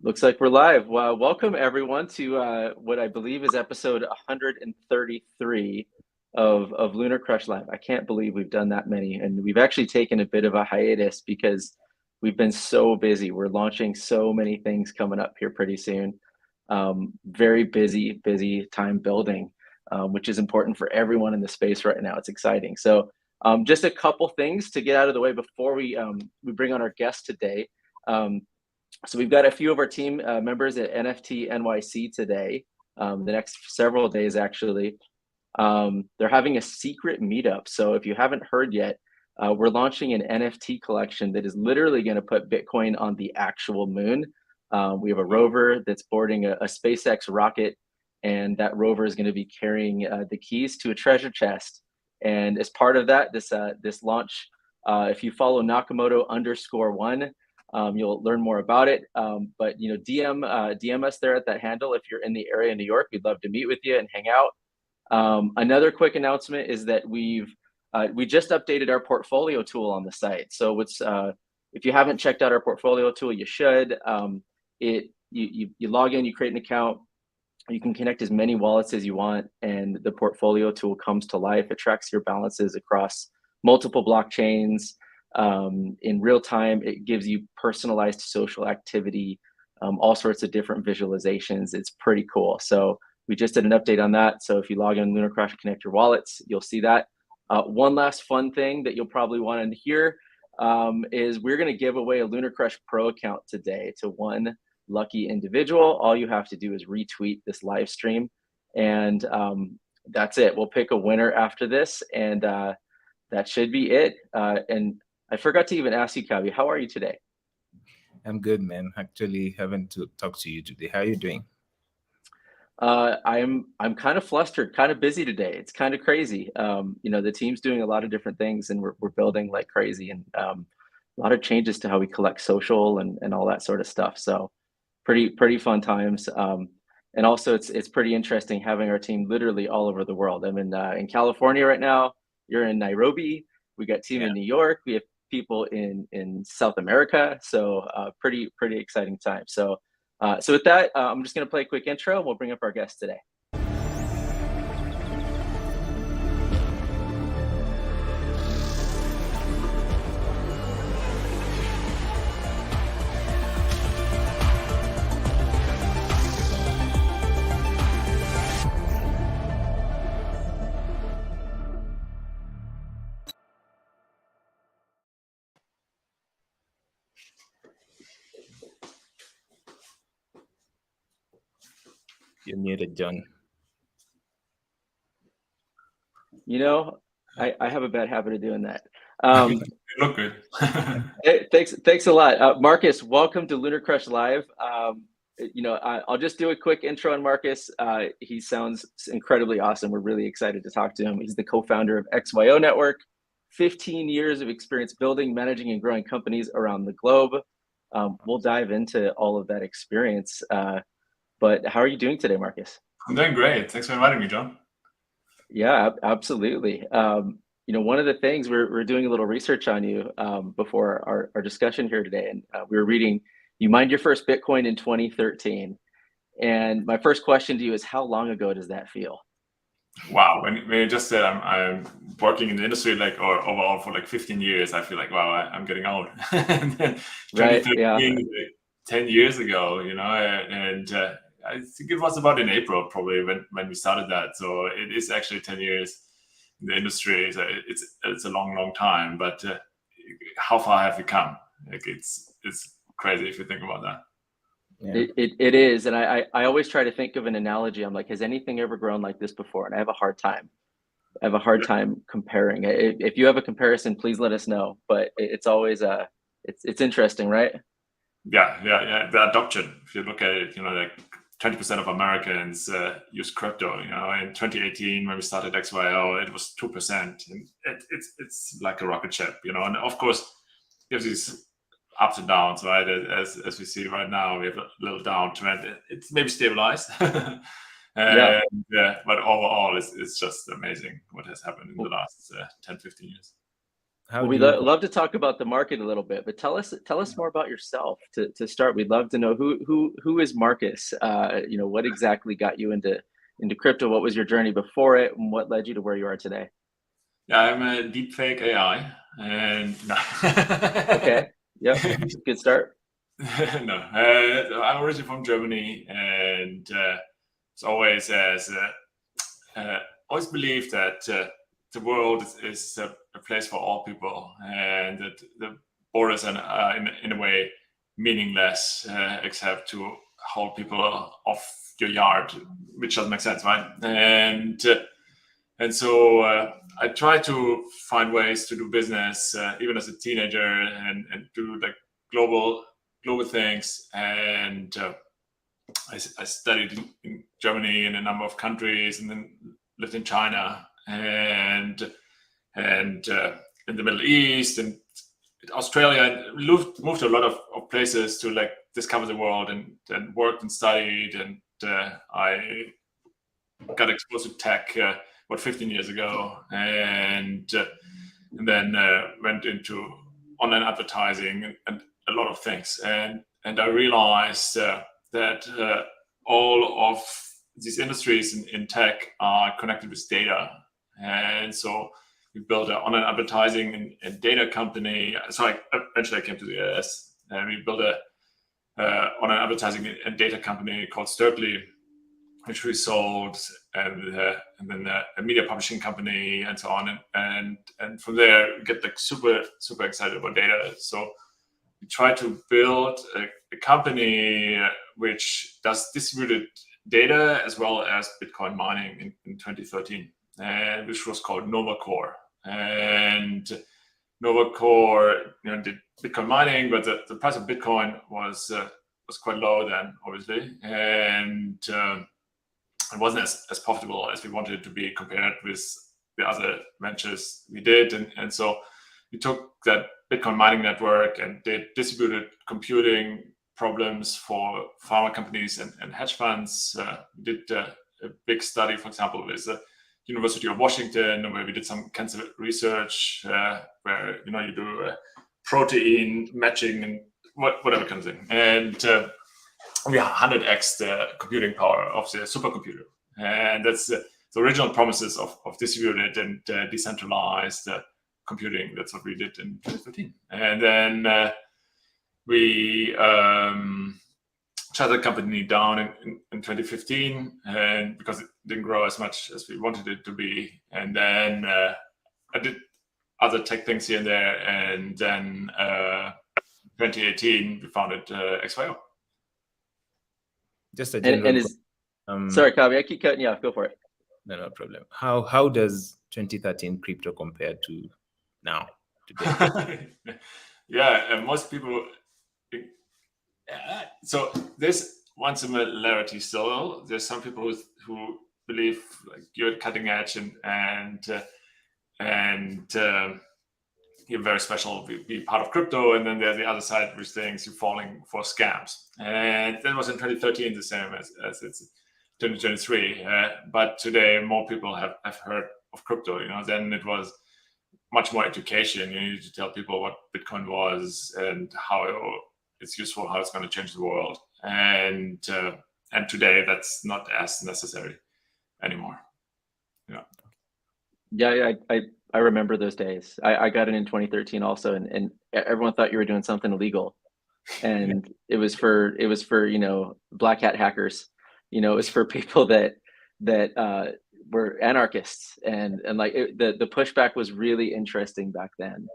Looks like we're live. Well, welcome everyone to what I believe is episode 133 of LunarCrush Live. I can't believe we've done that many, and we've actually taken a bit of a hiatus because we've been so busy. We're launching so many things coming up here pretty soon. Very busy time building, which is important for everyone in the space right now. It's exciting. So just a couple things to get out of the way before we bring on our guest today. So we've got a few of our team members at NFT NYC today, the next several days actually. They're having a secret meetup. So if you haven't heard yet, we're launching an NFT collection that is literally going to put Bitcoin on the actual moon. We have a rover that's boarding a SpaceX rocket, and that rover is going to be carrying the keys to a treasure chest. And as part of that, this launch, if you follow Nakamoto_1, you'll learn more about it. But DM us there at that handle if you're in the area in New York. We'd love to meet with you and hang out. Another quick announcement is that we just updated our portfolio tool on the site. So if you haven't checked out our portfolio tool, you should. You log in, you create an account, you can connect as many wallets as you want, and the portfolio tool comes to life. It tracks your balances across multiple blockchains. In real time, it gives you personalized social activity, all sorts of different visualizations. It's pretty cool. So we just did an update on that. So if you log in LunarCrush and connect your wallets, you'll see that. One last fun thing that you'll probably want to hear is we're going to give away a LunarCrush Pro account today to one lucky individual. All you have to do is retweet this live stream, and that's it. We'll pick a winner after this, and that should be it. And I forgot to even ask you, Kavi, how are you today? I'm good, man. Actually, having to talk to you today. How are you doing? I'm kind of flustered, kind of busy today. It's kind of crazy. The team's doing a lot of different things, and we're building like crazy, and a lot of changes to how we collect social and all that sort of stuff. So pretty fun times. And also it's pretty interesting having our team literally all over the world. I'm in California right now. You're in Nairobi. We got team in New York. We have people in South America. So pretty exciting time. So with that, I'm just going to play a quick intro. We'll bring up our guest today. You're muted, John. I have a bad habit of doing that. You look good. Thanks a lot. Markus, welcome to LunarCrush Live. I'll just do a quick intro on Markus. He sounds incredibly awesome. We're really excited to talk to him. He's the co-founder of XYO Network, 15 years of experience building, managing, and growing companies around the globe. We'll dive into all of that experience. But how are you doing today, Markus? I'm doing great. Thanks for inviting me, John. Yeah, absolutely. One of the things we're doing a little research on you before our discussion here today, and we were reading, you mined your first Bitcoin in 2013. And my first question to you is, how long ago does that feel? Wow, when you just said I'm working in the industry or overall for 15 years, I feel like, wow, I'm getting old. And then 2013, right, 10 years ago, and I think it was about in April probably when we started that. So it is actually 10 years in the industry. So it's a long time, but how far have we come? It's crazy if you think about that. Yeah. It is, and I always try to think of an analogy. I'm like, has anything ever grown like this before? And I have a hard time. Time comparing. If you have a comparison, please let us know. But it's always it's interesting, right? Yeah. The adoption. If you look at it, 20% of Americans use crypto. In 2018 when we started XYO, it was 2%, and it's like a rocket ship. And of course, there's these ups and downs, right? As we see right now, we have a little downtrend. It's maybe stabilized. But overall, it's just amazing what has happened in the last 10, 15 years. Well, we'd love to talk about the market a little bit, but tell us more about yourself to start. We'd love to know who is Markus. What exactly got you into crypto? What was your journey before it, and what led you to where you are today? Yeah, I'm a deepfake AI, and no. Okay, yep, good start. No, I'm originally from Germany, and it's always always believed that the world is a place for all people, and that the borders are in a way meaningless, except to hold people off your yard, which doesn't make sense, right? And so I try to find ways to do business, even as a teenager, and do like global things. And I studied in Germany in a number of countries, and then lived in China and in the Middle East and Australia, and moved to a lot of places to like discover the world, and worked and studied, and I got exposed to tech 15 years ago, and then went into online advertising and a lot of things, and I realized that all of these industries in tech are connected with data, and so we built an online advertising and data company. So eventually I came to the US, and we built a online advertising and data company called Sturkly, which we sold, and then a media publishing company, and so on, and from there we get like super excited about data. So we try to build a company which does distributed data as well as Bitcoin mining in 2013, and which was called NovaCore. And NovaCore, did Bitcoin mining, but the price of Bitcoin was quite low then, obviously, and it wasn't as profitable as we wanted it to be compared with the other ventures we did. And so we took that Bitcoin mining network and did distributed computing problems for pharma companies and hedge funds. We did a big study, for example, with the University of Washington, where we did some cancer research, where you do protein matching and whatever kind of thing. And we 100x the computing power of the supercomputer, and that's the original promises of distributed and decentralized computing. That's what we did in 2013, and then we shut the company down in 2015, and because it didn't grow as much as we wanted it to be. And then I did other tech things here and there, and then 2018 we founded XYO. Just a general. Sorry, Kavi, I keep cutting you off. Go for it. No problem. How does 2013 crypto compare to now, today? Yeah, most people. So there's one similarity still. There's some people who believe like you're cutting edge and you're very special, be part of crypto, and then there's the other side which thinks you're falling for scams. And that was in 2013 the same as it's 2023. But today more people have heard of crypto. Then it was much more education. You need to tell people what Bitcoin was and how it's useful, how it's going to change the world. And today that's not as necessary anymore. Yeah, I remember those days. I got in 2013 also, and everyone thought you were doing something illegal, and it was for black hat hackers. It was for people that were anarchists, and like the pushback was really interesting back then.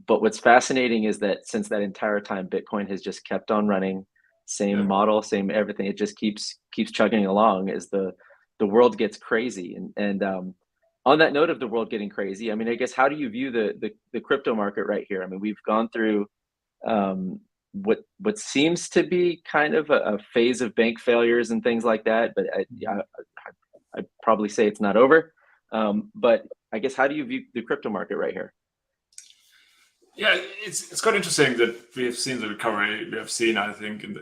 But what's fascinating is that since that entire time, Bitcoin has just kept on running, same model, same everything. It just keeps chugging along as the world gets crazy. And on that note of the world getting crazy, I mean, I guess, how do you view the crypto market right here? I mean, we've gone through what seems to be kind of a phase of bank failures and things like that, but I'd probably say it's not over. But I guess, how do you view the crypto market right here? Yeah, it's quite interesting that we have seen the recovery we have seen, I think, in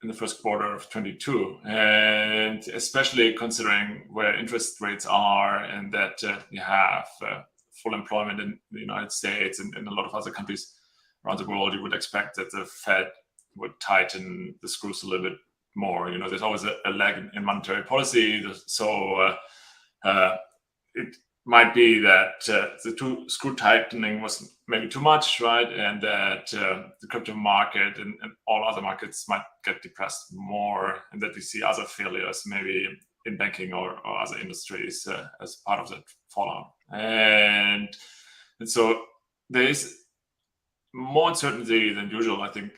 the first quarter of 22, and especially considering where interest rates are, and that you have full employment in the United States and in a lot of other countries around the world, you would expect that the Fed would tighten the screws a little bit more. There's always a lag in monetary policy, so it might be that the screw tightening was maybe too much, right? And that the crypto market and all other markets might get depressed more, and that we see other failures maybe in banking or other industries as part of that fallout. And so there is more uncertainty than usual, I think,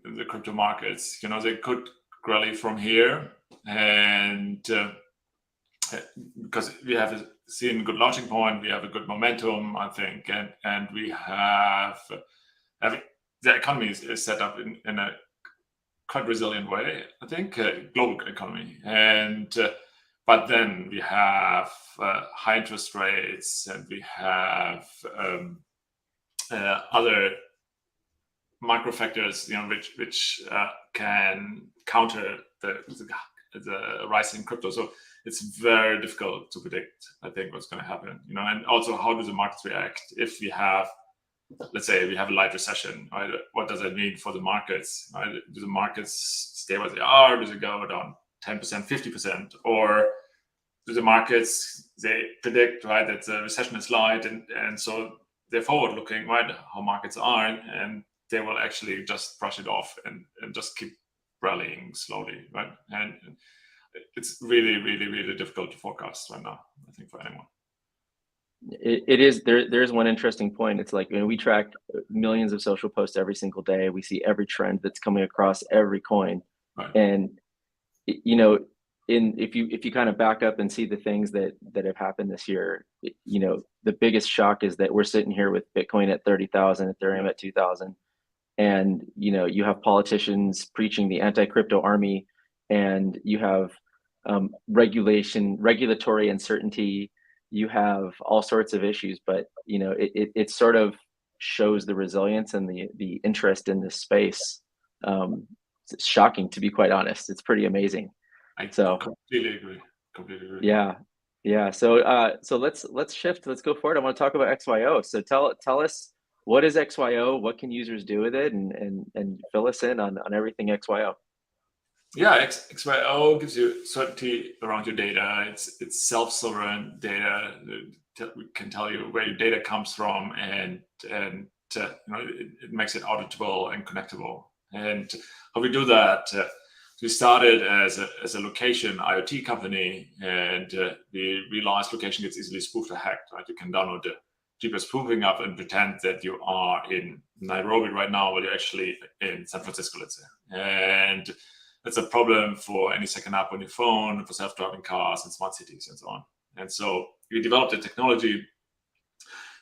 in the crypto markets. They could rally from here, and because we have seen a good launching point, we have a good momentum, I think, and we have the economy is set up in a quite resilient way, I think, global economy. And but then we have high interest rates, and we have other micro factors, which can counter the rise in crypto. So it's very difficult to predict, I think, what's going to happen. And also, how do the markets react if we have, let's say, we have a light recession? Right? What does that mean for the markets? Right? Do the markets stay where they are? Do they go down 10%, 50%, or do the markets, they predict, right, that the recession is light, and so they're forward-looking, right, how markets are, and they will actually just brush it off and just keep rallying slowly, right? And it's really, really, really difficult to forecast right now, I think, for anyone. It is. There's one interesting point. It's like, we track millions of social posts every single day. We see every trend that's coming across every coin, right. And if you kind of back up and see the things that have happened this year, the biggest shock is that we're sitting here with Bitcoin at 30,000, Ethereum at 2,000, and you have politicians preaching the anti-crypto army, and you have regulatory uncertainty. You have all sorts of issues, but it sort of shows the resilience and the interest in this space. It's shocking, to be quite honest. It's pretty amazing. I completely agree. Yeah. So let's shift. Let's go forward. I want to talk about XYO. So tell us, what is XYO? What can users do with it? And fill us in on everything XYO. Yeah, XYO gives you certainty around your data. It's self-sovereign data. We can tell you where your data comes from, and it makes it auditable and connectable. And how we do that? We started as a location IoT company, and we realized location gets easily spoofed or hacked. Right? You can download the GPS spoofing app and pretend that you are in Nairobi right now, but you're actually in San Francisco, let's say. And that's a problem for any second app on your phone, for self-driving cars and smart cities and so on. And so we developed a technology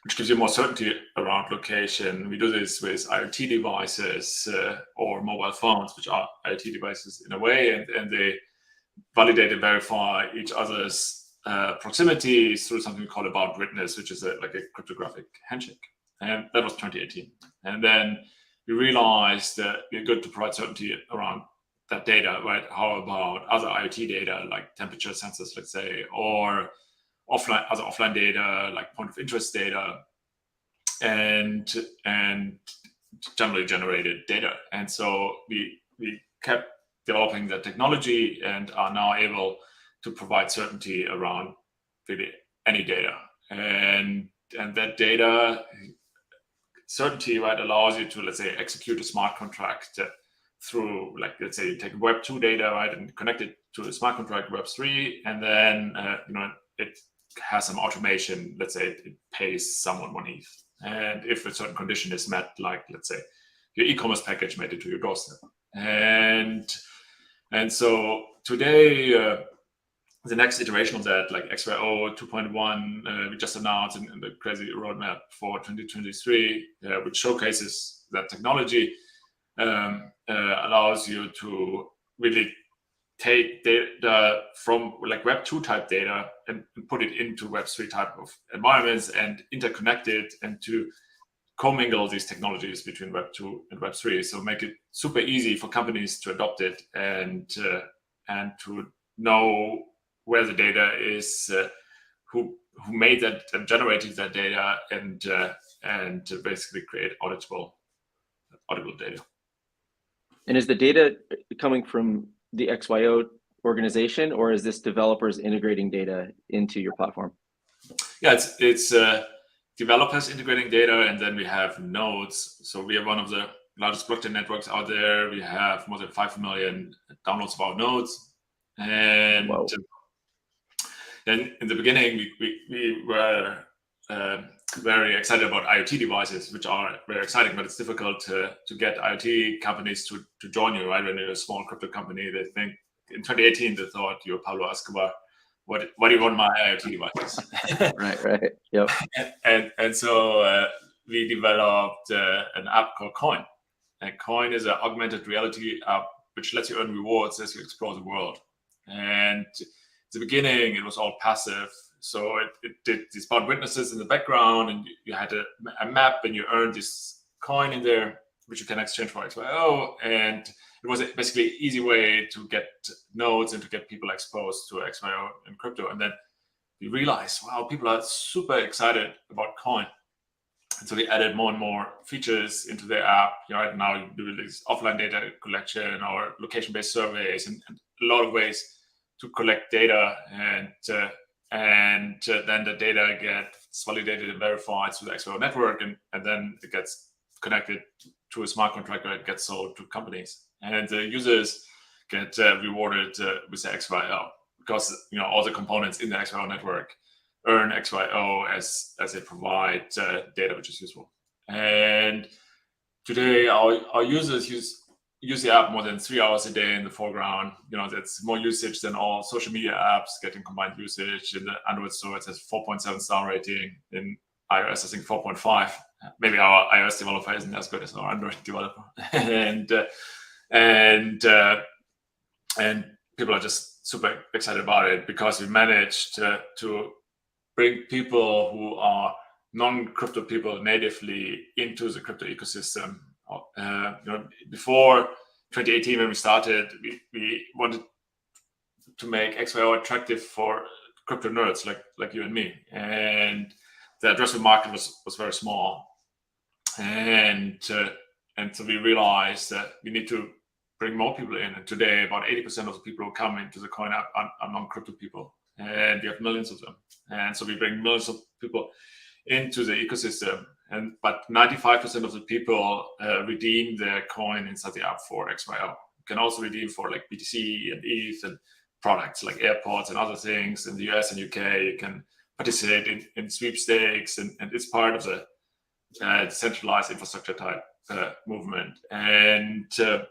which gives you more certainty around location. We do this with IoT devices or mobile phones, which are IoT devices in a way, and they validate and verify each other's proximity through something called about witness, which is like a cryptographic handshake. And that was 2018. And then we realized that we're good to provide certainty around that data, right? How about other IoT data, like temperature sensors, let's say, or other offline data, like point of interest data, and generally generated data. And so we kept developing the technology and are now able to provide certainty around really any data. And that data certainty, right, allows you to, let's say, execute a smart contract through, like, let's say you take Web 2 data, right, and connect it to a smart contract Web 3, and then it has some automation. Let's say it pays someone 1 ETH, and if a certain condition is met, like, let's say your e-commerce package made it to your doorstep, and so today the next iteration of that, like XYO 2.1, we just announced in the crazy roadmap for 2023, which showcases that technology. Allows you to really take data from like Web 2 type data and put it into Web 3 type of environments and interconnect it, and to commingle these technologies between Web 2 and Web 3. So make it super easy for companies to adopt it and to know where the data is, who who made that and generated that data and basically create auditable data. And is the data coming from the XYO organization, or is this developers integrating data into your platform? Yeah, it's developers integrating data, and then we have nodes. So we are one of the largest blockchain networks out there. We have more than 5 million downloads of our nodes. And then in the beginning, we were very excited about IoT devices, which are very exciting, but it's difficult to get IoT companies to join you, right? When you're a small crypto company, they think in 2018, they thought you're Pablo Escobar. What do you want my IoT devices? Right. Yep. And so we developed an app called Coin. And Coin is an augmented reality app which lets you earn rewards as you explore the world. And at the beginning, it was all passive. So it did these bound witnesses in the background, and you had a map, and you earned this coin in there, which you can exchange for XYO. And it was basically an easy way to get nodes and to get people exposed to XYO and crypto. And then we realized, wow, people are super excited about Coin. And so we added more and more features into the app. Right now you do this offline data collection or location-based surveys and a lot of ways to collect data, and then the data gets validated and verified through the XYO network, and then it gets connected to a smart contract, and it gets sold to companies. And the users get rewarded with the XYO because all the components in the XYO network earn XYO as they provide data which is useful. And today our users use the app more than 3 hours a day in the foreground. That's more usage than all social media apps getting combined usage. In the Android store, it has 4.7 star rating. In iOS, I think 4.5. Maybe our iOS developer isn't as good as our Android developer. and people are just super excited about it because we managed to bring people who are non-crypto people natively into the crypto ecosystem. Before 2018, when we started, we wanted to make XYO attractive for crypto nerds like you and me, and the addressable market was very small, and so we realized that we need to bring more people in. And today, about 80% of the people who come into the Coin app are non-crypto people, and we have millions of them. And so we bring millions of people into the ecosystem, but 95% of the people redeem their coin inside the app for XYO. You can also redeem for like BTC and ETH and products like airports and other things. In the US and UK, you can participate in sweepstakes, and it's part of the decentralized infrastructure type movement. And so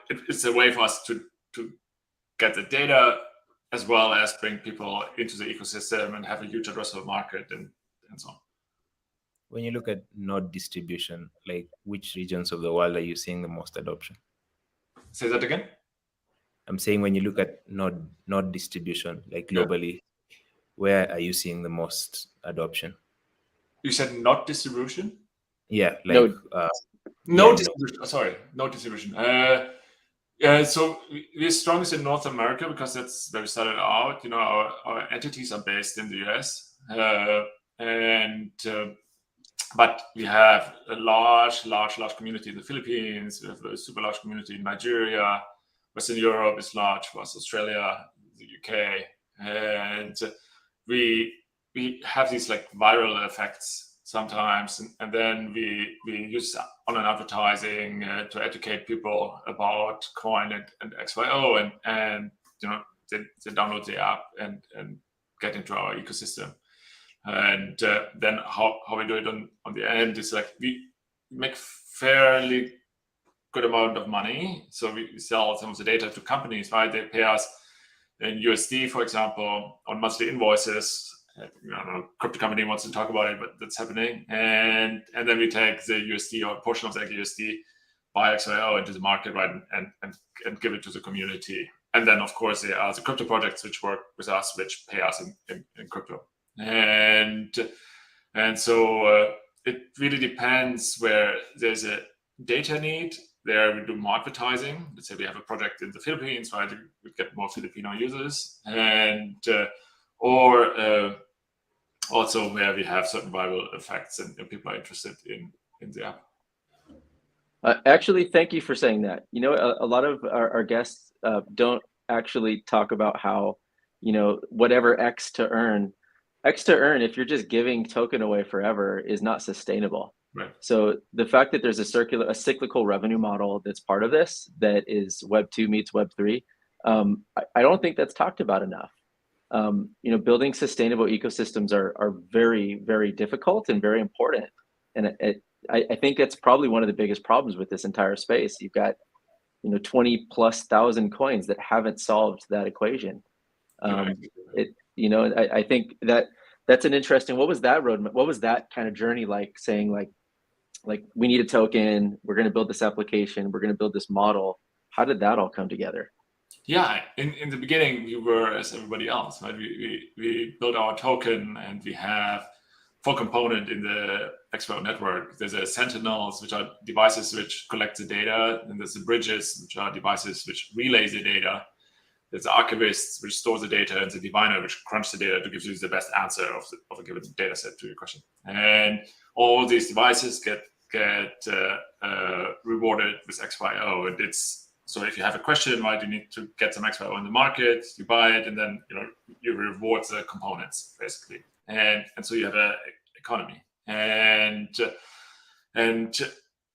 it's a way for us to get the data as well as bring people into the ecosystem and have a huge addressable market and so on. When you look at node distribution, like which regions of the world are you seeing the most adoption? Say that again? I'm saying when you look at node distribution, like globally, where are you seeing the most adoption? You said node distribution? Yeah, like node distribution. Sorry, node distribution. So we're strongest in North America because that's where we started out. Our entities are based in the US, but we have a large community in the Philippines. We have a super large community in Nigeria. Western Europe is large for us. Australia, the UK, and we have these like viral effects sometimes, and then we use online advertising to educate people about Coin and XYO, and they download the app and get into our ecosystem. And then how we do it on the end is like we make fairly good amount of money. So we sell some of the data to companies, right? They pay us in USD, for example, on monthly invoices. Crypto company wants to talk about it, but that's happening. And then we take the USD or a portion of that USD, buy XYO into the market, right, and give it to the community. And then, of course, there are the crypto projects which work with us, which pay us in crypto. And so it really depends where there's a data need. There we do more advertising. Let's say we have a project in the Philippines, right? We get more Filipino users, and or also where we have certain viral effects and people are interested in the app. Actually, thank you for saying that. You know, a lot of our guests don't actually talk about how, you know, whatever X to earn, if you're just giving token away forever, is not sustainable. Right. So the fact that there's a cyclical revenue model that's part of this, that is Web 2 meets Web 3, I don't think that's talked about enough. You know, building sustainable ecosystems are very, very difficult and very important. And I think that's probably one of the biggest problems with this entire space. You've got, you know, 20,000+ coins that haven't solved that equation. You know, I think that's an interesting. What was that roadmap? What was that kind of journey like? Saying like we need a token. We're going to build this application. We're going to build this model. How did that all come together? Yeah, in the beginning we were as everybody else, right? We built our token, and we have 4 components in the XYO network. There's a sentinels, which are devices which collect the data, and there's the bridges, which are devices which relay the data. There's the archivist, which stores the data, and the diviner, which crunches the data to give you the best answer of a given data set to your question. And all these devices get rewarded with XYO, and it's so if you have a question, right, you need to get some XYO in the market, you buy it, and then you reward the components basically, and so you have an economy, and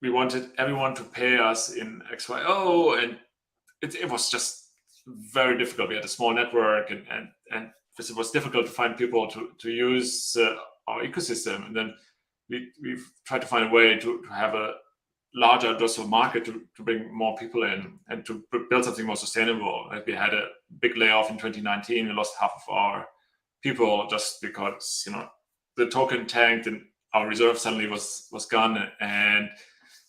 we wanted everyone to pay us in XYO, and it was just very difficult. We had a small network, and it was difficult to find people to use our ecosystem, and then we've tried to find a way to have a larger addressable market to bring more people in and to build something more sustainable. Like we had a big layoff in 2019. We lost half of our people just because the token tanked and our reserve suddenly was gone, and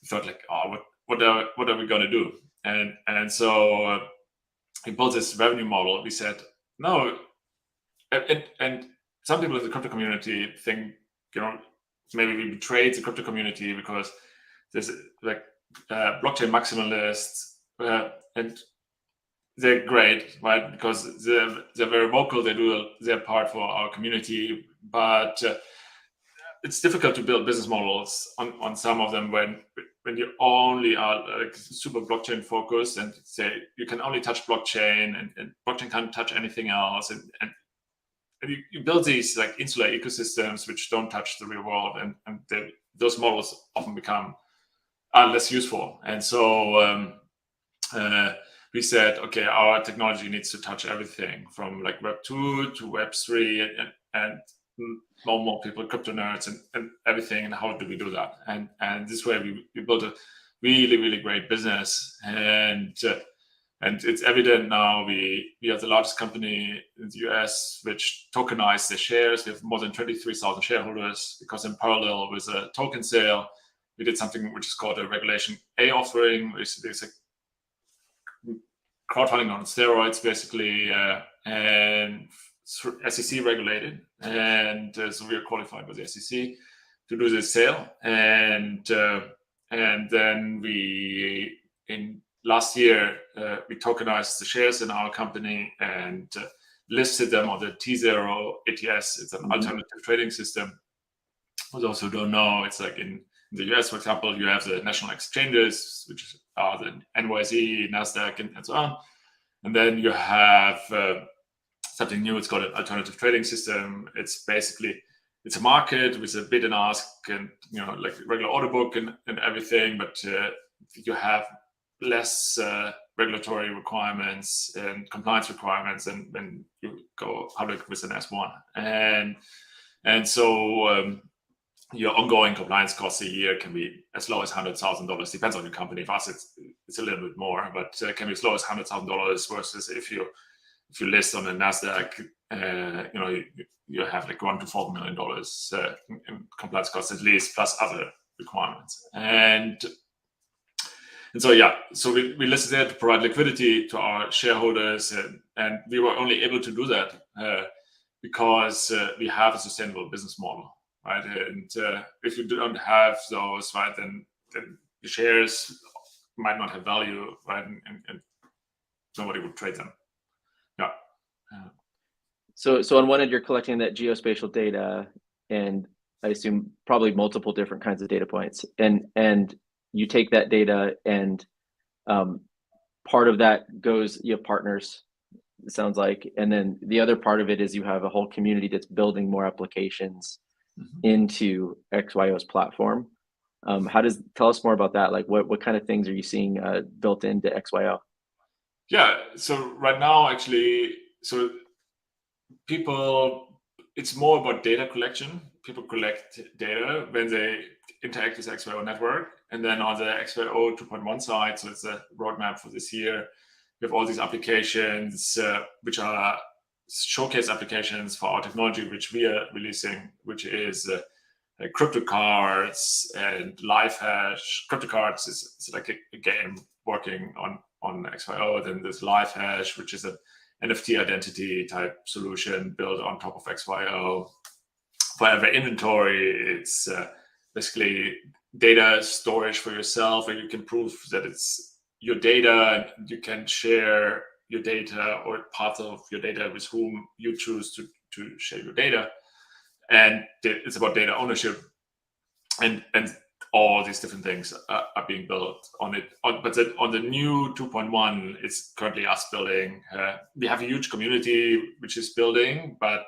we thought like, oh, what are we going to do? And so we built this revenue model. We said no, and some people in the crypto community think maybe we betrayed the crypto community because there's like blockchain maximalists, and they're great, right? Because they're very vocal. They do their part for our community, but it's difficult to build business models on some of them when you only are like super blockchain focused and say you can only touch blockchain and blockchain can't touch anything else, and you build these like insular ecosystems which don't touch the real world, and those models often become less useful. And so we said, okay, our technology needs to touch everything from like Web 2 to Web 3 and more people, crypto nerds and everything. And how do we do that? And this way we built a really, really great business. And it's evident now we are the largest company in the US which tokenized their shares. We have more than 23,000 shareholders, because in parallel with a token sale, we did something which is called a Regulation A offering, which is a crowdfunding on steroids, basically, and SEC regulated. And so we are qualified by the SEC to do this sale. And then we, in last year, we tokenized the shares in our company and listed them on the T0 ATS. It's an alternative trading system. For those who don't know, it's like in the US, for example, you have the national exchanges, which are the NYSE, NASDAQ, and so on. And then you have something new. It's called an alternative trading system. It's basically, it's a market with a bid and ask, and like regular order book and everything, but you have less regulatory requirements and compliance requirements than when you go public with an S1. And so your ongoing compliance costs a year can be as low as $100,000. Depends on your company. For us, it's a little bit more, but it can be as low as $100,000 versus if you list on the Nasdaq, you have like $1 to $4 million in compliance costs at least, plus other requirements. And so we listed there to provide liquidity to our shareholders, and we were only able to do that because we have a sustainable business model. Right, and if you don't have those, right, then the shares might not have value, right, and nobody would trade them. Yeah. So on one end, you're collecting that geospatial data, and I assume probably multiple different kinds of data points, and you take that data, and part of that goes, you have partners, it sounds like, and then the other part of it is you have a whole community that's building more applications into XYO's platform. Tell us more about that. Like what kind of things are you seeing built into XYO? Yeah, so right now, actually, so it's more about data collection. People collect data when they interact with XYO Network. And then on the XYO 2.1 side, so it's a roadmap for this year, we have all these applications, which are showcase applications for our technology, which we are releasing, which is crypto cards and live hash. Crypto cards is like a game working on XYO. Then there's live hash, which is a NFT identity type solution built on top of XYO. For every inventory, it's basically data storage for yourself, where you can prove that it's your data, and you can share your data or parts of your data with whom you choose to share your data. And it's about data ownership, and all these different things are being built on it. But on the new 2.1, it's currently us building. We have a huge community which is building, but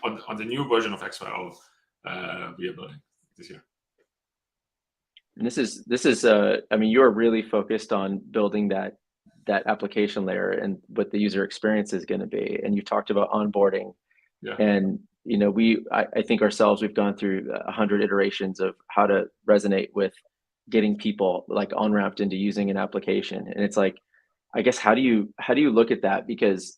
on the new version of XYO, we are building this year. And this is I mean, you're really focused on building that application layer and what the user experience is going to be. And you talked about onboarding. Yeah. And you know, I think ourselves, we've gone through 100 iterations of how to resonate with getting people like on-ramped into using an application. And it's like, I guess, how do you look at that? Because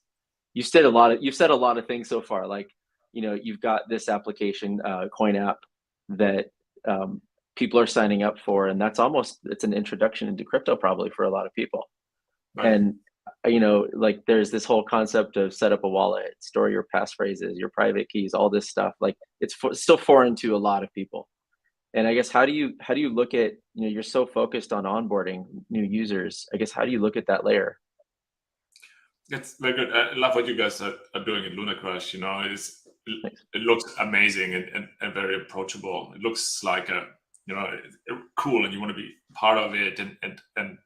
you've said a lot of things so far. Like, you know, you've got this application, Coin app, that people are signing up for, and it's an introduction into crypto probably for a lot of people. Right. And you know, like there's this whole concept of set up a wallet, store your passphrases, your private keys, all this stuff. Like it's still foreign to a lot of people. And I guess how do you look at, you know, you're so focused on onboarding new users. I guess how do you look at that layer? It's very good. I love what you guys are doing in LunarCrush. You know, it looks amazing and very approachable. It looks like cool, and you want to be part of it, and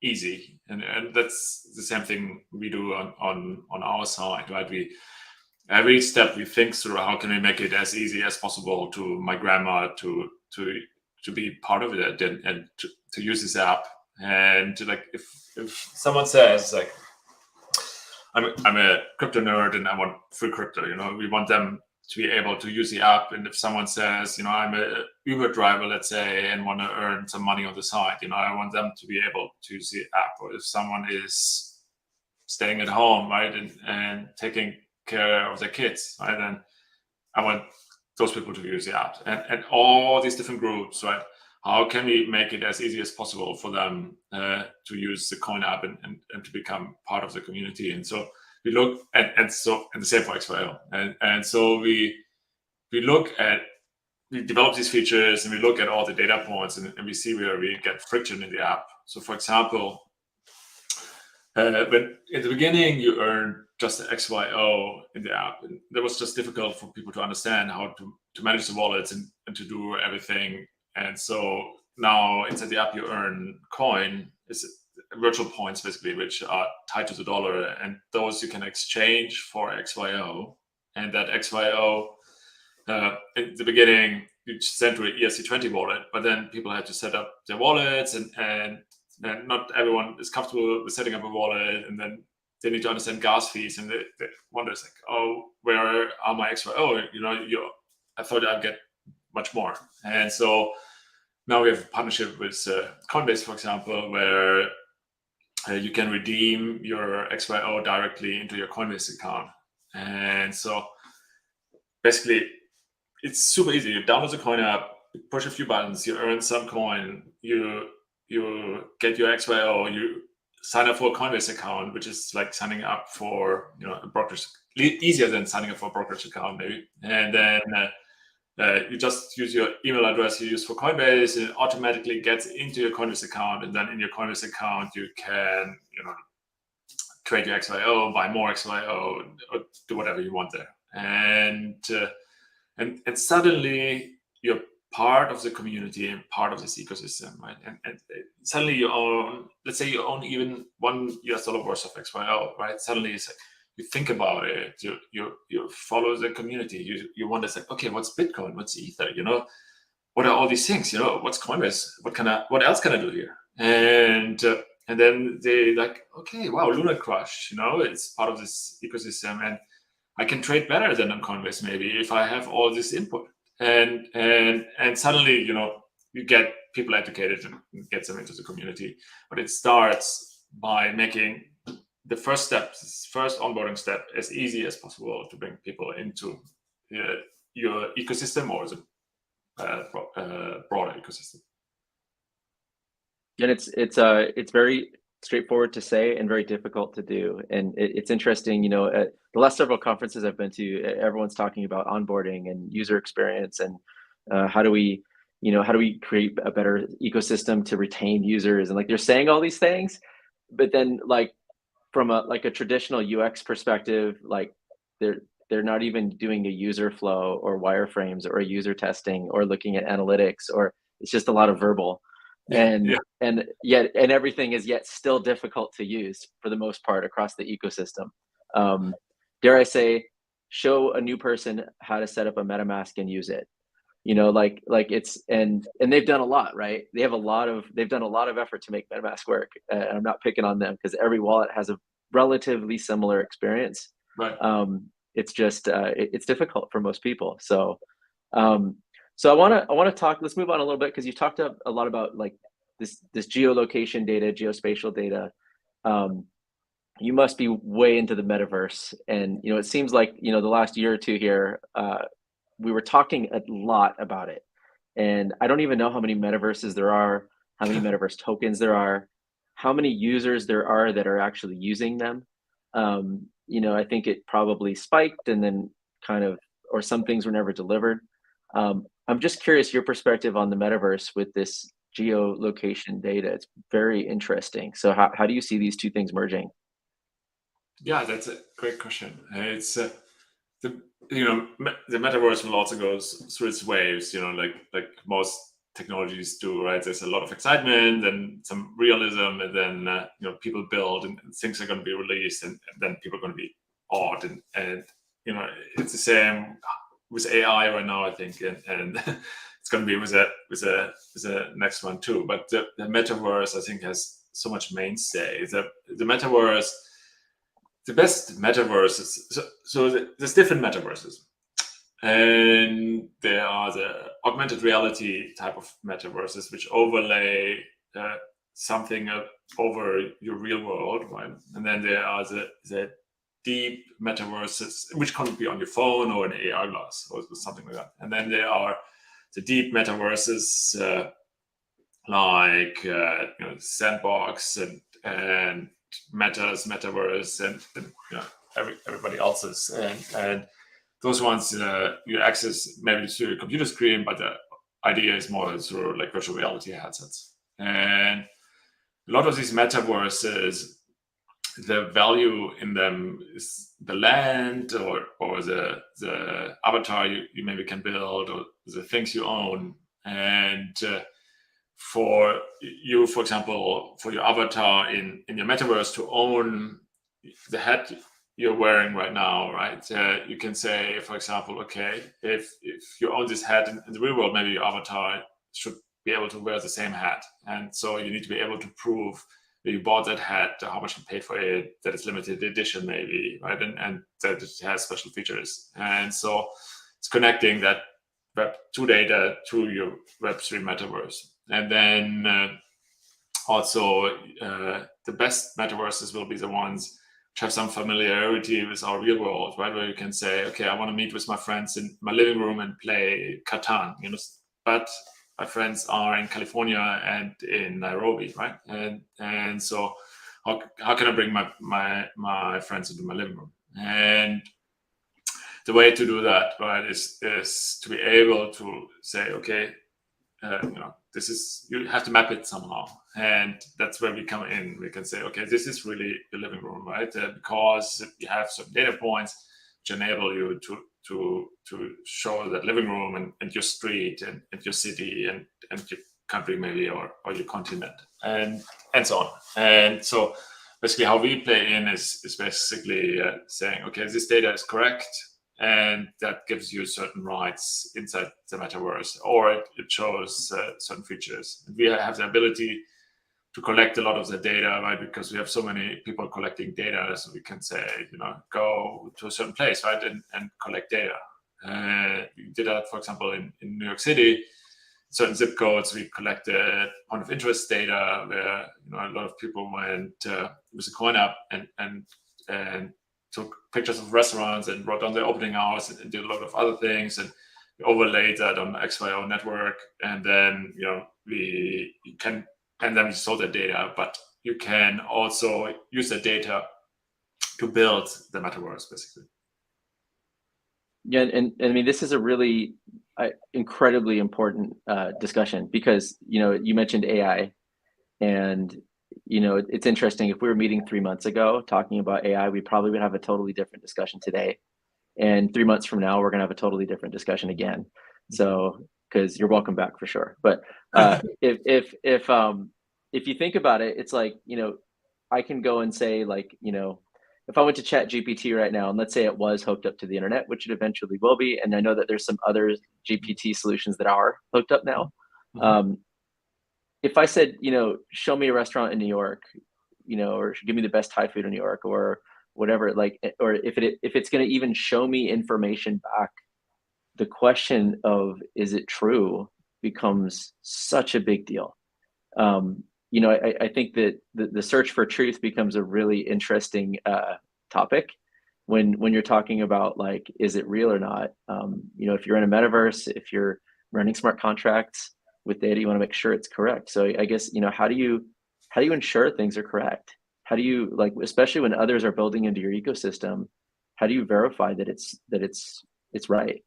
easy, and that's the same thing we do on our side, right? Every step we think through, how can we make it as easy as possible to my grandma to be part of it and to use this app. And like if someone says like, I'm a crypto nerd and I want free crypto, you know, we want them to be able to use the app. And if someone says, you know, I'm a Uber driver, let's say, and want to earn some money on the side, you know, I want them to be able to use the app. Or if someone is staying at home, right, and taking care of their kids, right, then I want those people to use the app. And all these different groups, right, how can we make it as easy as possible for them to use the Coin app and to become part of the community? And so we look and the same for XYO. And so we develop these features, and we look at all the data points, and we see where we get friction in the app. So for example, when in the beginning you earn just the XYO in the app, and that was just difficult for people to understand how to manage the wallets and to do everything. And so now inside the app you earn coin, is virtual points basically, which are tied to the dollar, and those you can exchange for XYO. And that XYO, in the beginning, you sent to an ERC20 wallet, but then people had to set up their wallets, and not everyone is comfortable with setting up a wallet, and then they need to understand gas fees, and they wonder, like, oh, where are my XYO? You know, I thought I'd get much more. And so now we have a partnership with Coinbase, for example, where you can redeem your XYO directly into your Coinbase account. And so basically, it's super easy. You download the Coin app, you push a few buttons, you earn some coin, you get your XYO, you sign up for a Coinbase account, which is like signing up for, you know, a brokerage, easier than signing up for a brokerage account maybe. And then you just use your email address you use for Coinbase, and it automatically gets into your Coinbase account. And then in your Coinbase account, you can, you know, create your XYO, buy more XYO, or do whatever you want there. And suddenly you're part of the community and part of this ecosystem, right? And suddenly you own, let's say you own even $1 worth of XYO, right? Suddenly it's like, you think about it, you follow the community, you wonder, it's like, okay, what's Bitcoin, what's Ether, what are all these things, what's Coinbase, what else can I do here? And then they like, okay, wow, LunarCrush, it's part of this ecosystem, and I can trade better than on Coinbase maybe if I have all this input. And suddenly, you get people educated and get them into the community. But it starts by making the first onboarding step as easy as possible to bring people into your ecosystem or the broader ecosystem. And it's very straightforward to say and very difficult to do. And it's interesting, at the last several conferences I've been to, everyone's talking about onboarding and user experience and how do we create a better ecosystem to retain users, and like they're saying all these things, but then like from a traditional UX perspective, like they're not even doing a user flow or wireframes or a user testing or looking at analytics, or it's just a lot of verbal. And everything is yet still difficult to use for the most part across the ecosystem. Dare I say, show a new person how to set up a MetaMask and use it. Like it's and they've done a lot, right? They've done a lot of effort to make MetaMask work. And I'm not picking on them because every wallet has a relatively similar experience. Right. It's just it's difficult for most people. So I want to talk. Let's move on a little bit because you talked a lot about like this geolocation data, geospatial data. You must be way into the metaverse, and it seems like the last year or two here, we were talking a lot about it, and I don't even know how many metaverses there are, how many metaverse tokens there are, how many users there are that are actually using them. I think it probably spiked and then or some things were never delivered. I'm just curious your perspective on the metaverse with this geolocation data. It's very interesting. So how do you see these two things merging? Yeah, that's a great question. It's the metaverse will also go through its waves, like most technologies do, right? There's a lot of excitement and some realism, and then people build and things are going to be released, and then people are going to be awed, and it's the same with AI right now, I think, and it's going to be with the next one too. But the metaverse, I think, has so much mainstay. The metaverse, the best metaverses. So there's different metaverses, and there are the augmented reality type of metaverses, which overlay something over your real world, right? And then there are the deep metaverses, which can be on your phone or an AR glass or something like that. And then there are the deep metaverses like Sandbox and Meta's Metaverse and everybody else's. And those ones you access maybe through a computer screen, but the idea is more through like virtual reality headsets. And a lot of these metaverses, the value in them is the land or the avatar you maybe can build, or the things you own. And for you, for example, for your avatar in your metaverse to own the hat you're wearing right now, right? You can say, for example, okay, if you own this hat in the real world, maybe your avatar should be able to wear the same hat. And so you need to be able to prove that you bought that hat, how much you paid for it, that it's limited edition maybe, right? And that it has special features. And so it's connecting that Web2 data to your Web3 metaverse. And then also the best metaverses will be the ones which have some familiarity with our real world, right? Where you can say, okay, I want to meet with my friends in my living room and play Catan, but my friends are in California and in Nairobi, right? And so how can I bring my friends into my living room? And the way to do that, right, is to be able to say, okay, this is, you have to map it somehow, and that's where we come in. We can say, okay, this is really the living room, right? Because you have some data points which enable you to show that living room and your street and your city and your country maybe or your continent and so on. And so basically how we play in is basically saying, okay, this data is correct, and that gives you certain rights inside the metaverse, or it shows certain features. We have the ability to collect a lot of the data, right? Because we have so many people collecting data, so we can say, go to a certain place, right, and collect data. We did that, for example, in New York City. Certain zip codes, we collected point of interest data where a lot of people went with a coin app and took pictures of restaurants and wrote down their opening hours and did a lot of other things, and we overlaid that on the XYO network, and then we sold that data. But you can also use that data to build the metaverse, basically. Yeah, and I mean, this is a really incredibly important discussion, because you mentioned AI, and it's interesting. If we were meeting 3 months ago talking about AI, we probably would have a totally different discussion today, and 3 months from now we're gonna have a totally different discussion again. So, because you're welcome back for sure. But if you think about it, it's like I can go and say, like, if I went to Chat GPT right now, and let's say it was hooked up to the internet, which it eventually will be, and I know that there's some other GPT solutions that are hooked up now. Mm-hmm. If I said, show me a restaurant in New York, or give me the best Thai food in New York, or whatever, like, or if it's going to even show me information back, the question of is it true becomes such a big deal. I think that the search for truth becomes a really interesting topic when you're talking about, like, is it real or not? If you're in a metaverse, if you're running smart contracts with data, you want to make sure it's correct. So I guess, how do you ensure things are correct? How do you, like, especially when others are building into your ecosystem, how do you verify that it's right?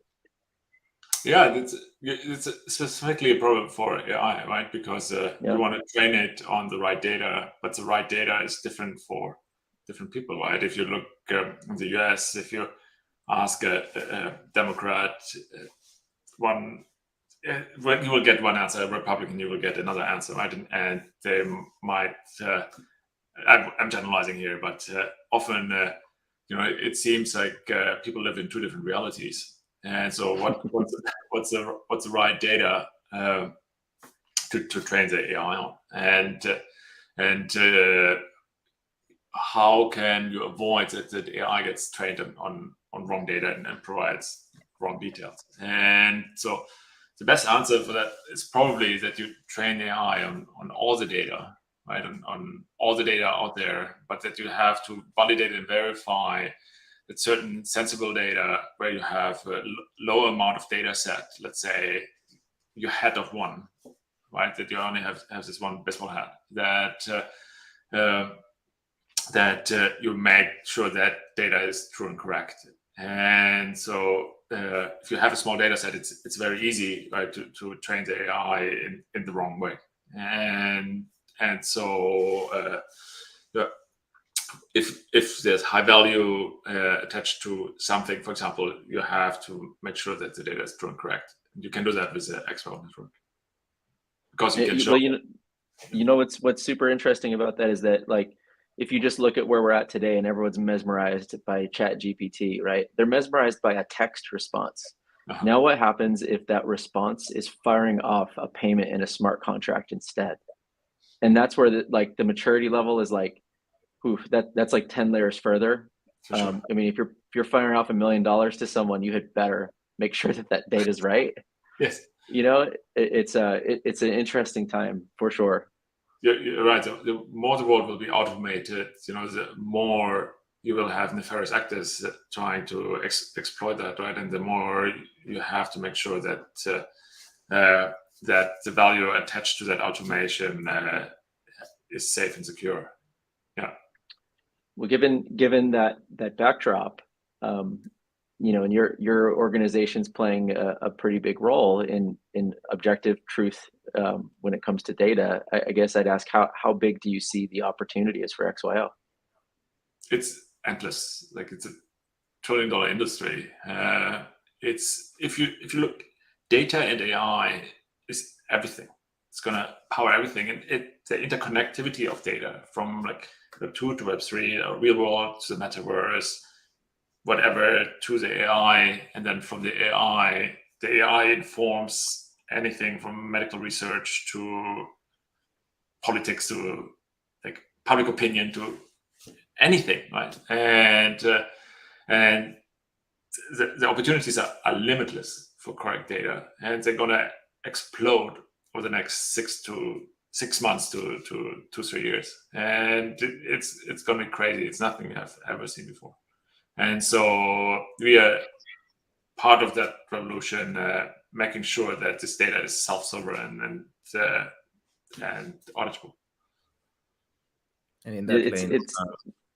Yeah, it's specifically a problem for AI, right? Because you want to train it on the right data, but the right data is different for different people, right? If you look in the US, if you ask a Democrat when you will get one answer, a Republican, you will get another answer, right? And they might, I'm generalizing here, but often, it seems like people live in two different realities. And so what's the right data to train the AI on, and how can you avoid that AI gets trained on wrong data and provides wrong details? And so the best answer for that is probably that you train AI on all the data, right? On all the data out there, but that you have to validate and verify that certain sensible data where you have a low amount of data set, let's say your head of one, right? That you only have this one baseball hat, that you make sure that data is true and correct. And so if you have a small data set, it's very easy, right, to train the AI in the wrong way. And so if there's high value attached to something, for example, you have to make sure that the data is true and correct. You can do that with the XYO network, because you can show. Well, what's super interesting about that is that, like, if you just look at where we're at today and everyone's mesmerized by Chat GPT, right? They're mesmerized by a text response. Uh-huh. Now what happens if that response is firing off a payment in a smart contract instead? And that's where the maturity level is like, oof, that's like 10 layers further. Sure. I mean, if you're firing off $1 million to someone, you had better make sure that data is right. Yes. It's an interesting time for sure. You're right. The more the world will be automated, the more you will have nefarious actors trying to exploit that, right? And the more you have to make sure that that the value attached to that automation is safe and secure. Yeah. Well, given that backdrop, and your organization's playing a pretty big role in objective truth when it comes to data. I guess I'd ask how big do you see the opportunity is for XYO? It's endless. Like, it's a $1 trillion industry. It's if you look, data and AI is everything. It's gonna power everything, and the interconnectivity of data from like Web 2 to Web 3, or real world to the Metaverse, whatever, to the AI, and then from the AI informs anything from medical research to politics to like public opinion to anything, right? And the opportunities are limitless for correct data, and they're gonna explode over the next 6 months to 2-3 years, and it's gonna be crazy. It's nothing I've ever seen before, and so we are part of that revolution, making sure that this data is self-sovereign and auditable. And in that lane,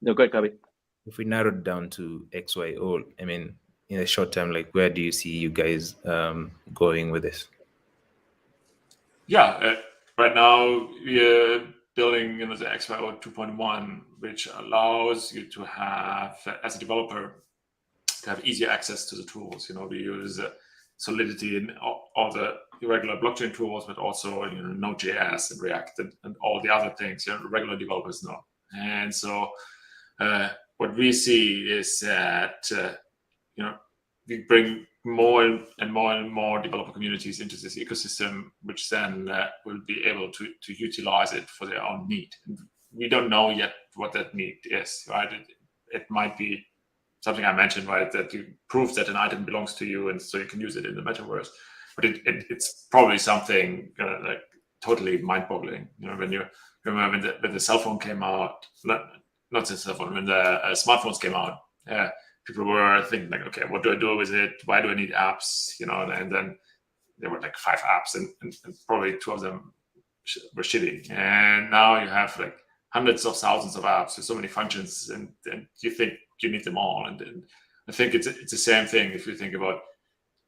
no, go ahead, Kabi. If we narrow it down to XYO, I mean, in the short term, like, where do you see you guys going with this? Yeah, right now we're building, the XYO 2.1, which allows you to have, as a developer, to have easier access to the tools. We use Solidity and all the regular blockchain tools, but also Node.js and React and all the other things regular developers know. And so what we see is that we bring more and more developer communities into this ecosystem, which then will be able to utilize it for their own need. And we don't know yet what that need is, right? It might be something I mentioned, right, that you prove that an item belongs to you, and so you can use it in the Metaverse. But it's probably something like totally mind-boggling. When you remember when the cell phone came out, not the cell phone, when the smartphones came out, people were thinking like, okay, what do I do with it? Why do I need apps? And then there were like 5 apps, and probably 2 of them were shitty. And now you have like hundreds of thousands of apps with so many functions, and you think you need them all. And I think it's the same thing if you think about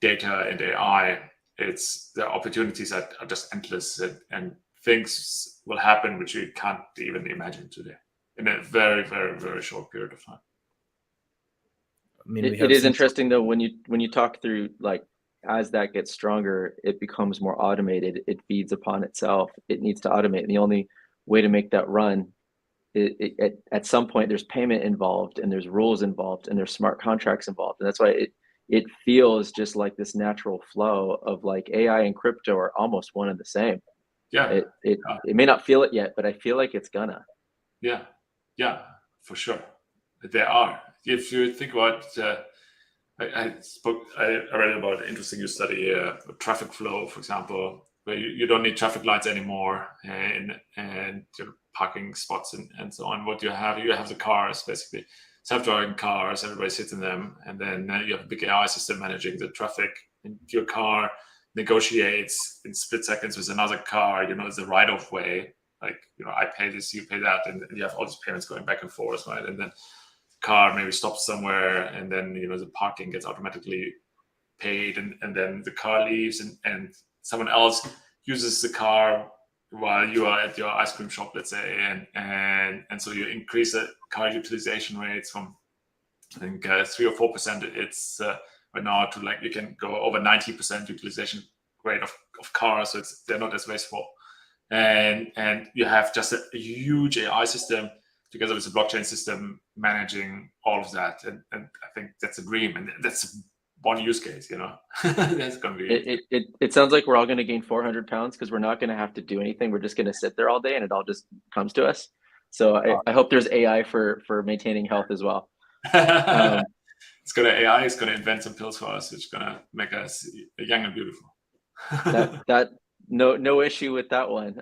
data and AI. It's the opportunities are just endless, and things will happen which you can't even imagine today in a very, very, very short period of time. I mean, it is interesting though, when you talk through, like, as that gets stronger, it becomes more automated. It feeds upon itself. It needs to automate, and the only way to make that run, at some point there's payment involved, and there's rules involved, and there's smart contracts involved, and that's why it feels just like this natural flow of, like, AI and crypto are almost one and the same. Yeah, it may not feel it yet, but I feel like it's gonna. Yeah, for sure. They are. If you think about, I read about an interesting new study, traffic flow, for example, where you don't need traffic lights anymore, and parking spots and so on. What you have the cars, basically self-driving cars. Everybody sits in them, and then you have a big AI system managing the traffic. And your car negotiates in split seconds with another car. It's a right of way. Like, I pay this, you pay that, and you have all these payments going back and forth, right? And then the car maybe stops somewhere, and then the parking gets automatically paid, and then the car leaves, and someone else uses the car while you are at your ice cream shop, let's say, and so you increase the car utilization rates from, I think, 3 or 4%. It's right now to, like, you can go over 90% utilization rate of cars, so they're not as wasteful. And you have just a huge AI system together with a blockchain system managing all of that, and I think that's a dream, and that's one use case. That's going to be it sounds like we're all going to gain 400 pounds because we're not going to have to do anything. We're just going to sit there all day, and it all just comes to us. So I hope there's AI for maintaining health as well. AI is going to invent some pills for us, which is going to make us young and beautiful. that no issue with that one.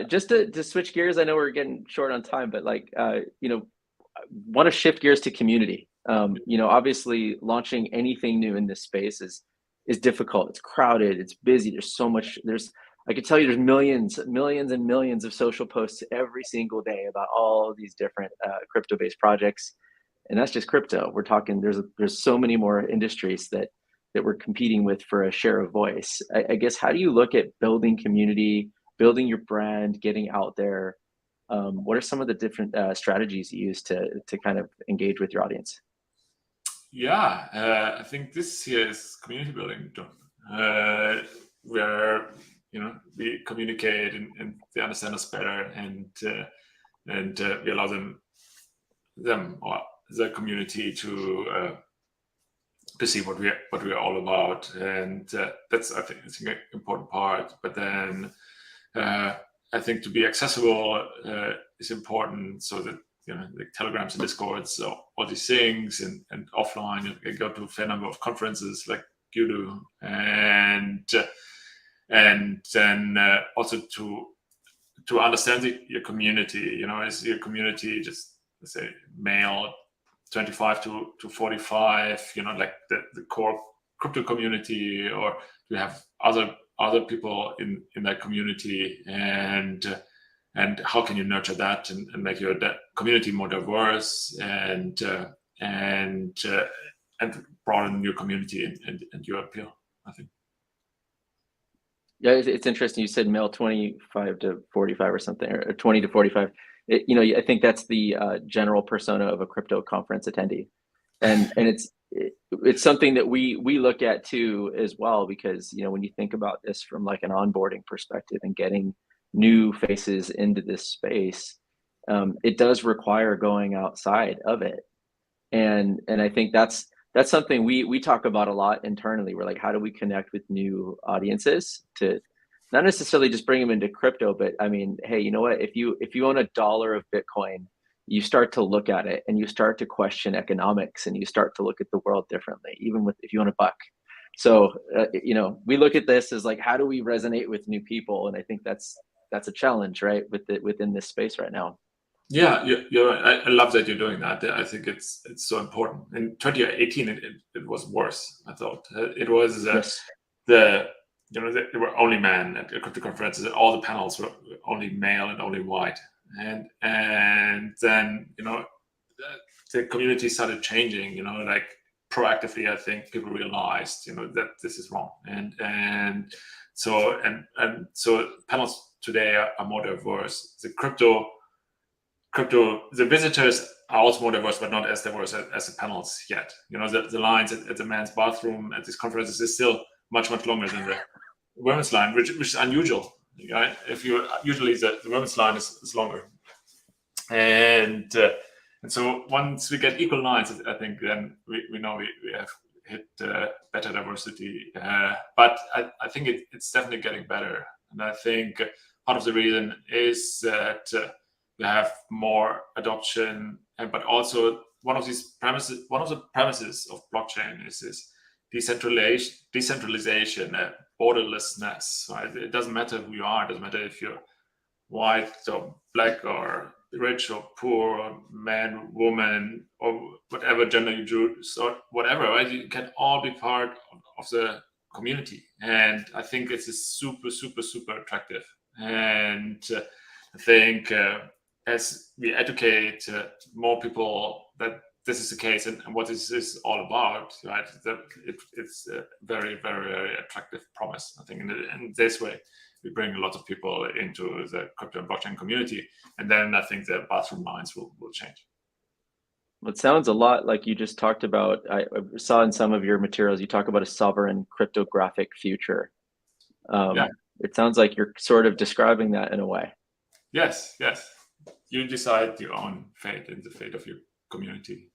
Just to switch gears, I know we're getting short on time, but want to shift gears to community. Obviously launching anything new in this space is difficult. It's crowded, it's busy, there's so much. I can tell you there's millions and millions of social posts every single day about all of these different crypto-based projects. and that's just crypto. We're talking there's so many more industries that we're competing with for a share of voice. I guess, how do you look at building community, building your brand, getting out there? What are some of the different strategies you use to kind of engage with your audience? Yeah, I think this here is community building, where we communicate and they understand us better, and we allow them or the community to see what we're all about, and that's, I think, it's an important part. But then I think to be accessible is important, so that like Telegrams and Discords, so all these things, and offline you go to a fair number of conferences like you do, and then also to understand your community. Is your community just, let's say, male 25 to 45, like the core crypto community, or do you have other people in that community, and how can you nurture that and make your community more diverse, and broaden your community and your appeal, I think. Yeah, it's interesting. You said male 25 to 45 or something, or 20 to 45. I think that's the general persona of a crypto conference attendee, and it's something that we look at too as well, because when you think about this from like an onboarding perspective and getting new faces into this space, it does require going outside of it, and I think that's something we talk about a lot internally. We're like, how do we connect with new audiences to not necessarily just bring them into crypto, but I mean, hey, you know what? If you own $1 of Bitcoin, you start to look at it and you start to question economics, and you start to look at the world differently, even if you own $1. So, we look at this as like, how do we resonate with new people? And I think that's a challenge, right, within this space right now. Yeah, you're right. I love that you're doing that. I think it's so important. In 2018, it was worse, I thought. It was Yes. there were only men at the crypto conferences. All the panels were only male and only white, and then the community started changing. Like proactively, I think people realized that this is wrong, and so panels today are more diverse. The visitors are also more diverse, but not as diverse as the panels yet. The lines at the men's bathroom at these conferences is still much longer than the women's line, which is unusual. Right? Usually the women's line is longer, and so once we get equal lines, I think then we know we have hit better diversity. But I think it's definitely getting better, and I think part of the reason is that we have more adoption, but also one of the premises of blockchain is this decentralization, borderlessness. Right? It doesn't matter who you are. It doesn't matter if you're white or black or rich or poor or man, woman, or whatever gender you choose or whatever. Right? You can all be part of the community, and I think it's super, super, super attractive. And I think as we educate more people that this is the case and what this is all about, right? It's a very, very, very attractive promise. I think in this way, we bring a lot of people into the crypto and blockchain community, and then I think the bathroom lines will change. Well, it sounds a lot like you just talked about. I saw in some of your materials, you talk about a sovereign cryptographic future. Yeah. It sounds like you're sort of describing that in a way. Yes. You decide your own fate and the fate of your community,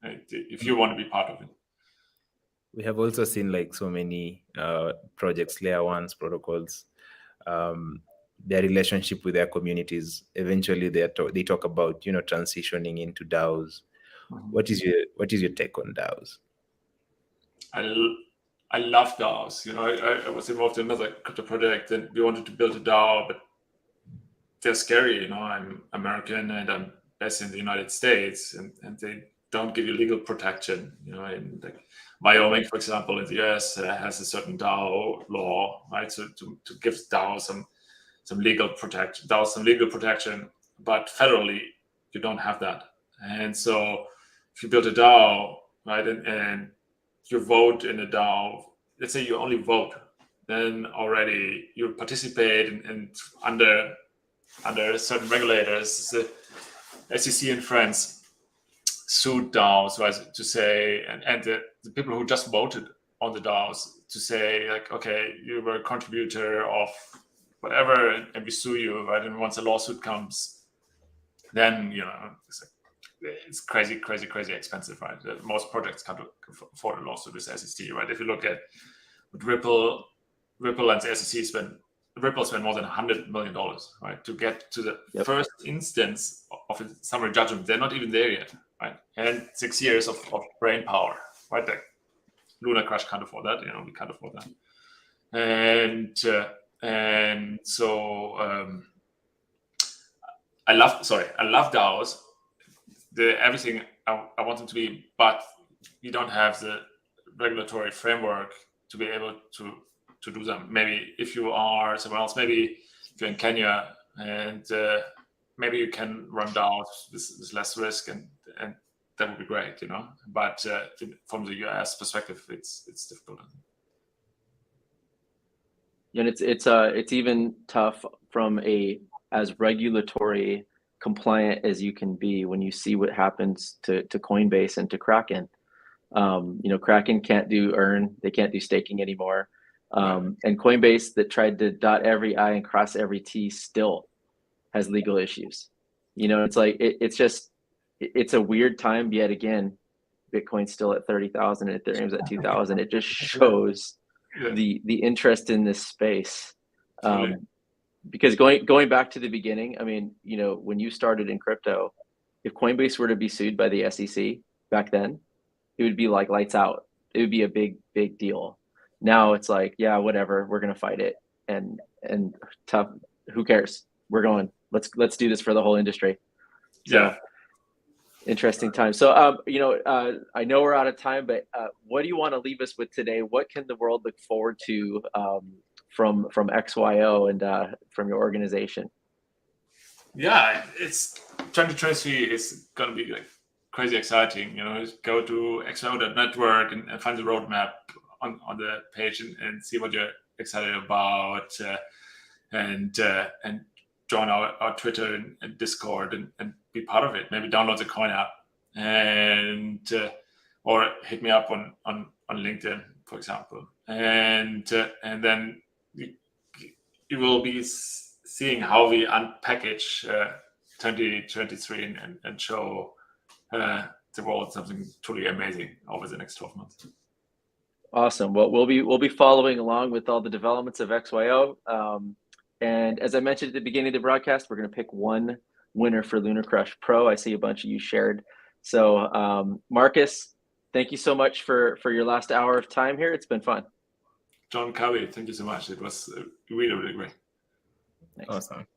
right? If you want to be part of it. We have also seen like so many projects, layer ones, protocols, their relationship with their communities. Eventually, they talk about transitioning into DAOs. Mm-hmm. What is your take on DAOs? I love DAOs. I was involved in another crypto project, and we wanted to build a DAO, but they're scary. I'm American and I'm based in the United States, and they don't give you legal protection. In like Wyoming, for example, in the US has a certain DAO law, right? So to give DAO some legal protection, but federally you don't have that. And so if you build a DAO, right, and you vote in a DAO, let's say you only vote, then already you participate and under certain regulators, the SEC in France sued DAOs, right, to say, and the people who just voted on the DAOs to say, like, okay, you were a contributor of whatever, and we sue you, right? And once a lawsuit comes, then, you know, it's crazy expensive, right? Most projects can't afford a lawsuit with SEC, right? If you look at what Ripple and the SEC spend, Ripple spent more than $100 million, right, to get to the first instance of a summary judgment. They're not even there yet, right? And 6 years of brain power, right? Like LunarCrush can't afford that, you know, we can't afford that. And so I love DAOs. Everything I want them to be, but we don't have the regulatory framework to be able to do them. Maybe if you are somewhere else, maybe if you're in Kenya, and maybe you can run DAOs with less risk, and that would be great, you know. But from the US perspective, it's difficult. And it's even tough from as regulatory compliant as you can be when you see what happens to Coinbase and to Kraken. You know, Kraken can't do earn, they can't do staking anymore. And Coinbase, that tried to dot every I and cross every T, still has legal issues. You know, it's like it's a weird time yet again. Bitcoin's still at 30,000 and Ethereum's at 2,000. It just shows the interest in this space. Because going back to the beginning, I mean, you know, when you started in crypto, if Coinbase were to be sued by the SEC back then, it would be like lights out. It would be a big deal. Now it's like, yeah, whatever, we're gonna fight it, and tough. Who cares? We're going. Let's do this for the whole industry. So, interesting time. So, you know, I know we're out of time, but what do you want to leave us with today? What can the world look forward to from XYO and from your organization? Yeah, it's 2023 is gonna be like crazy exciting. You know, just go to XYO Network and find the roadmap on the page and see what you're excited about, and join our Twitter and Discord and be part of it. Maybe download the Coin app and or hit me up on LinkedIn, for example, and then you will be seeing how we unpackage 2023 and show the world something truly amazing over the next 12 months. Awesome. Well, we'll be following along with all the developments of XYO. And as I mentioned at the beginning of the broadcast, we're going to pick one winner for LunarCrush Pro. I see a bunch of you shared. So Markus, thank you so much for your last hour of time here. It's been fun. John Covey, thank you so much. It was really, really great. Thanks. Awesome.